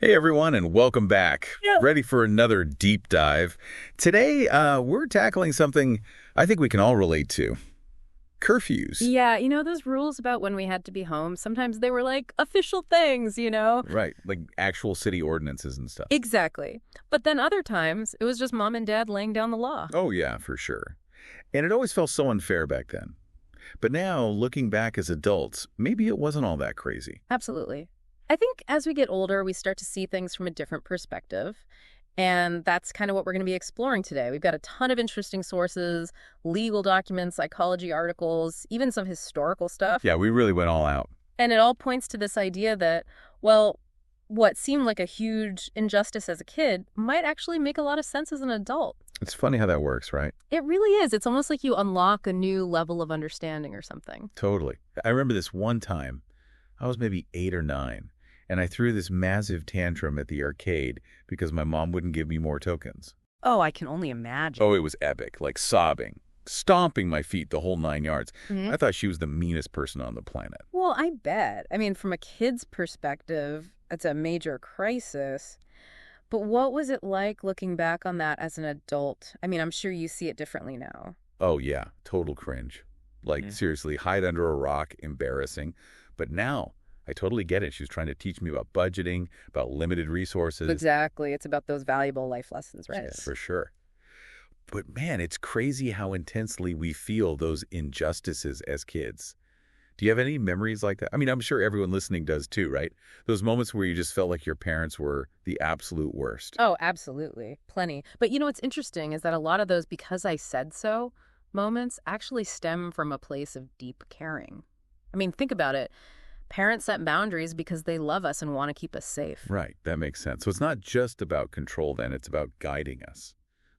Hey everyone, and welcome back. Yeah. Ready for another deep dive. Today, we're tackling something I think we can all relate to. Curfews. Yeah, those rules about when we had to be home, sometimes they were like official things. Right, like actual city ordinances and stuff. Exactly. But then other times, it was just mom and dad laying down the law. Oh yeah, for sure. And it always felt so unfair back then. But now, looking back as adults, maybe it wasn't all that crazy. Absolutely. I think as we get older, we start to see things from a different perspective. And that's kind of what we're going to be exploring today. We've got a ton of interesting sources, legal documents, psychology articles, even some historical stuff. Yeah, we really went all out. And it all points to this idea that, well, what seemed like a huge injustice as a kid might actually make a lot of sense as an adult. It's funny how that works, right? It really is. It's almost like you unlock a new level of understanding or something. Totally. I remember this one time, I was maybe 8 or 9, and I threw this massive tantrum at the arcade because my mom wouldn't give me more tokens. Oh, I can only imagine. Oh, it was epic, like sobbing, stomping my feet the whole 9 yards. I thought she was the meanest person on the planet. Well, I bet. I mean, from a kid's perspective, it's a major crisis. But what was it like looking back on that as an adult? I mean, I'm sure you see it differently now. Oh, yeah, total cringe. Like, seriously, hide under a rock, embarrassing. But now, I totally get it. She was trying to teach me about budgeting, about limited resources. Exactly. It's about those valuable life lessons, right? Yes, for sure. But man, it's crazy how intensely we feel those injustices as kids. Do you have any memories like that? I mean, I'm sure everyone listening does too, right? Those moments where you just felt like your parents were the absolute worst. Oh, absolutely. Plenty. But what's interesting is that a lot of those because I said so moments actually stem from a place of deep caring. I mean, think about it. Parents set boundaries because they love us and want to keep us safe. Right, that makes sense. So it's not just about control then, it's about guiding us,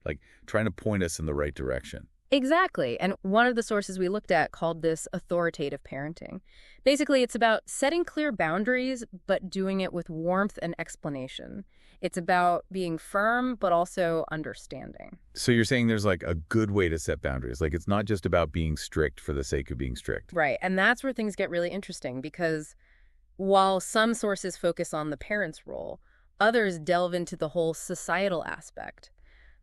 like trying to point us in the right direction. Exactly. And one of the sources we looked at called this authoritative parenting. Basically, it's about setting clear boundaries, but doing it with warmth and explanation. It's about being firm, but also understanding. So you're saying there's like a good way to set boundaries. Like it's not just about being strict for the sake of being strict. Right. And that's where things get really interesting because while some sources focus on the parent's role, others delve into the whole societal aspect.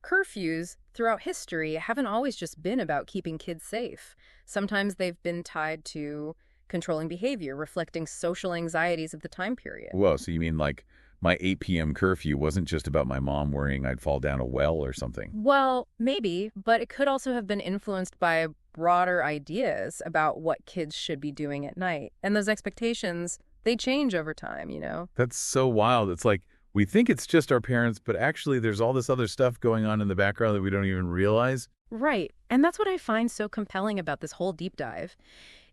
Curfews throughout history haven't always just been about keeping kids safe. Sometimes they've been tied to controlling behavior, reflecting social anxieties of the time period. Whoa, so you mean like my 8 p.m. curfew wasn't just about my mom worrying I'd fall down a well or something? Well, maybe, but it could also have been influenced by broader ideas about what kids should be doing at night. And those expectations, they change over time. That's so wild. It's like we think it's just our parents, but actually there's all this other stuff going on in the background that we don't even realize. Right. And that's what I find so compelling about this whole deep dive.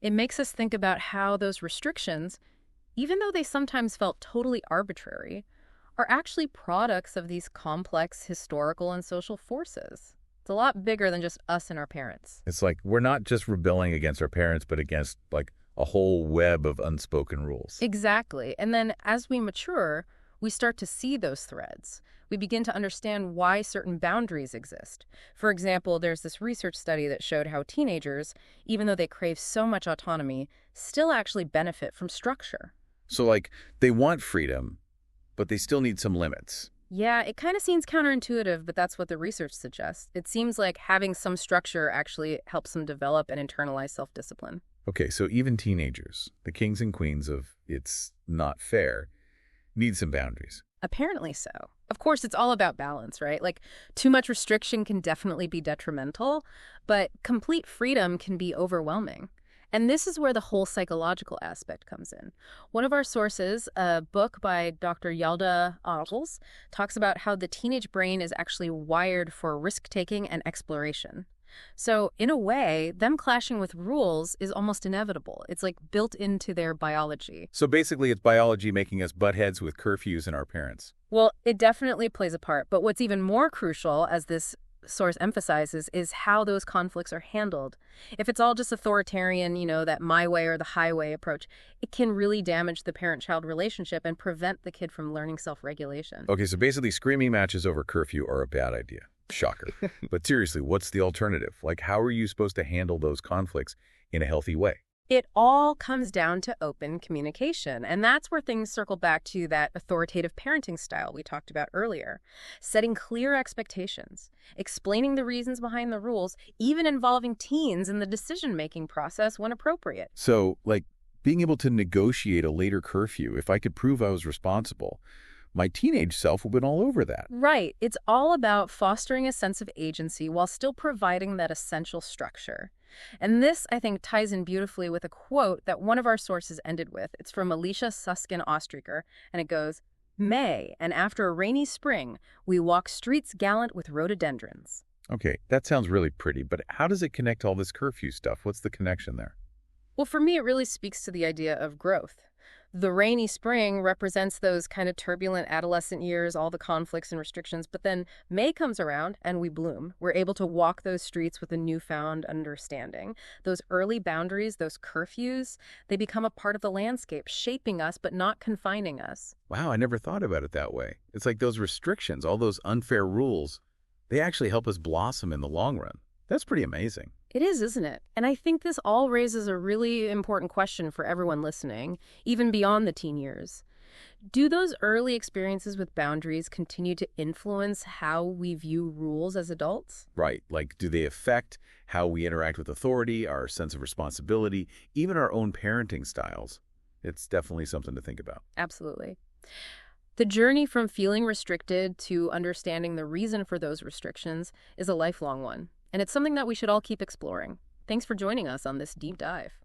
It makes us think about how those restrictions, even though they sometimes felt totally arbitrary, are actually products of these complex historical and social forces. It's a lot bigger than just us and our parents. It's like we're not just rebelling against our parents, but against like a whole web of unspoken rules. Exactly. And then as we mature, we start to see those threads. We begin to understand why certain boundaries exist. For example, there's this research study that showed how teenagers, even though they crave so much autonomy, still actually benefit from structure. So like they want freedom, but they still need some limits. Yeah, it kind of seems counterintuitive, but that's what the research suggests. It seems like having some structure actually helps them develop and internalize self-discipline. Okay, so even teenagers, the kings and queens of it's not fair, need some boundaries. Apparently so. Of course, it's all about balance, right? Like, too much restriction can definitely be detrimental, but complete freedom can be overwhelming. And this is where the whole psychological aspect comes in. One of our sources, a book by Dr. Yalda Adulthood, talks about how the teenage brain is actually wired for risk-taking and exploration. So, in a way, them clashing with rules is almost inevitable. It's like built into their biology. So basically it's biology making us butt heads with curfews and our parents. Well, it definitely plays a part. But what's even more crucial, as this source emphasizes, is how those conflicts are handled. If it's all just authoritarian, that my way or the highway approach, it can really damage the parent-child relationship and prevent the kid from learning self-regulation. Okay, so basically screaming matches over curfew are a bad idea. Shocker. But seriously, what's the alternative? Like, how are you supposed to handle those conflicts in a healthy way? It all comes down to open communication, and that's where things circle back to that authoritative parenting style we talked about earlier. Setting clear expectations, explaining the reasons behind the rules, even involving teens in the decision-making process when appropriate. So, like, being able to negotiate a later curfew if I could prove I was responsible. My teenage self would have been all over that. Right. It's all about fostering a sense of agency while still providing that essential structure. And this, I think, ties in beautifully with a quote that one of our sources ended with. It's from Alicia Susskind-Ostriker, and it goes, May, and after a rainy spring, we walk streets gallant with rhododendrons. Okay, that sounds really pretty, but how does it connect to all this curfew stuff? What's the connection there? Well, for me, it really speaks to the idea of growth. The rainy spring represents those kind of turbulent adolescent years, all the conflicts and restrictions, but then May comes around and we bloom. We're able to walk those streets with a newfound understanding. Those early boundaries, those curfews, they become a part of the landscape, shaping us but not confining us. Wow, I never thought about it that way. It's like those restrictions, all those unfair rules, they actually help us blossom in the long run. That's pretty amazing. It is, isn't it? And I think this all raises a really important question for everyone listening, even beyond the teen years. Do those early experiences with boundaries continue to influence how we view rules as adults? Right, like do they affect how we interact with authority, our sense of responsibility, even our own parenting styles? It's definitely something to think about. Absolutely. The journey from feeling restricted to understanding the reason for those restrictions is a lifelong one, and it's something that we should all keep exploring. Thanks for joining us on this deep dive.